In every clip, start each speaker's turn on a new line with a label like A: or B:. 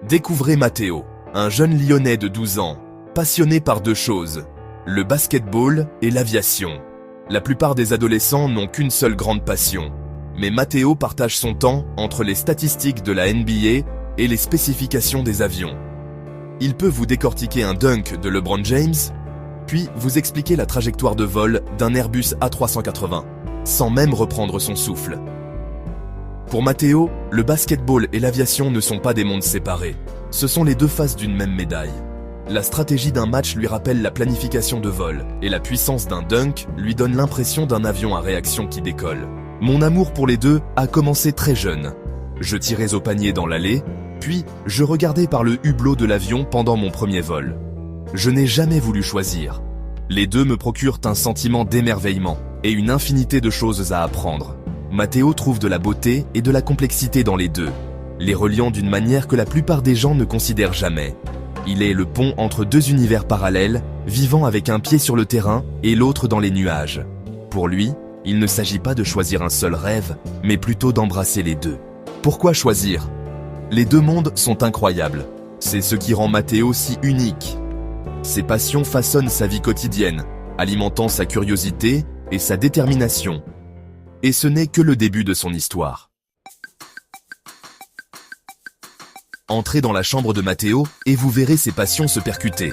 A: Découvrez Matteo, un jeune Lyonnais de 12 ans, passionné par deux choses, le basketball et l'aviation. La plupart des adolescents n'ont qu'une seule grande passion, mais Matteo partage son temps entre les statistiques de la NBA et les spécifications des avions. Il peut vous décortiquer un dunk de LeBron James, puis vous expliquer la trajectoire de vol d'un Airbus A380, sans même reprendre son souffle. Pour Matteo, le basketball et l'aviation ne sont pas des mondes séparés. Ce sont les deux faces d'une même médaille. La stratégie d'un match lui rappelle la planification de vol, et la puissance d'un dunk lui donne l'impression d'un avion à réaction qui décolle. Mon amour pour les deux a commencé très jeune. Je tirais au panier dans l'allée, puis je regardais par le hublot de l'avion pendant mon premier vol. Je n'ai jamais voulu choisir. Les deux me procurent un sentiment d'émerveillement et une infinité de choses à apprendre. Matteo trouve de la beauté et de la complexité dans les deux, les reliant d'une manière que la plupart des gens ne considèrent jamais. Il est le pont entre deux univers parallèles, vivant avec un pied sur le terrain et l'autre dans les nuages. Pour lui, il ne s'agit pas de choisir un seul rêve, mais plutôt d'embrasser les deux. Pourquoi choisir? Les deux mondes sont incroyables. C'est ce qui rend Matteo si unique. Ses passions façonnent sa vie quotidienne, alimentant sa curiosité et sa détermination. Et ce n'est que le début de son histoire. Entrez dans la chambre de Matteo et vous verrez ses passions se percuter.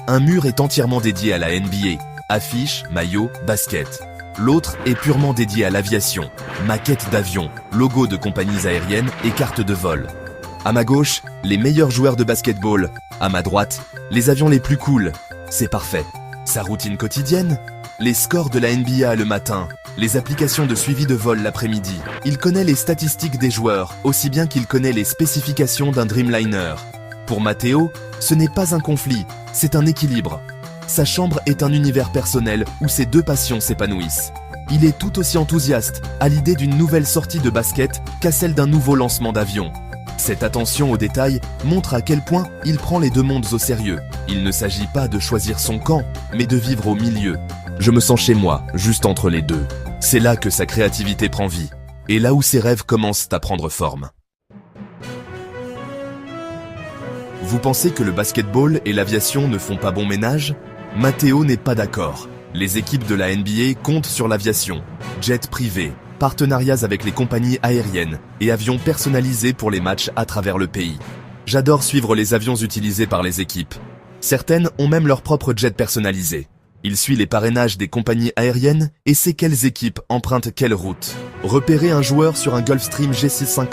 A: Un mur est entièrement dédié à la NBA, affiches, maillots, baskets. L'autre est purement dédié à l'aviation, maquettes d'avions, logos de compagnies aériennes et cartes de vol. À ma gauche, les meilleurs joueurs de basketball. À ma droite, les avions les plus cools. C'est parfait. Sa routine quotidienne? Les scores de la NBA le matin, les applications de suivi de vol l'après-midi. Il connaît les statistiques des joueurs, aussi bien qu'il connaît les spécifications d'un Dreamliner. Pour Matteo, ce n'est pas un conflit, c'est un équilibre. Sa chambre est un univers personnel où ses deux passions s'épanouissent. Il est tout aussi enthousiaste à l'idée d'une nouvelle sortie de basket qu'à celle d'un nouveau lancement d'avion. Cette attention aux détails montre à quel point il prend les deux mondes au sérieux. Il ne s'agit pas de choisir son camp, mais de vivre au milieu. Je me sens chez moi, juste entre les deux. C'est là que sa créativité prend vie, et là où ses rêves commencent à prendre forme. Vous pensez que le basketball et l'aviation ne font pas bon ménage? Matteo n'est pas d'accord. Les équipes de la NBA comptent sur l'aviation, jets privés, partenariats avec les compagnies aériennes et avions personnalisés pour les matchs à travers le pays. J'adore suivre les avions utilisés par les équipes. Certaines ont même leur propre jet personnalisé. Il suit les parrainages des compagnies aériennes et sait quelles équipes empruntent quelle route. Repérer un joueur sur un Gulfstream G650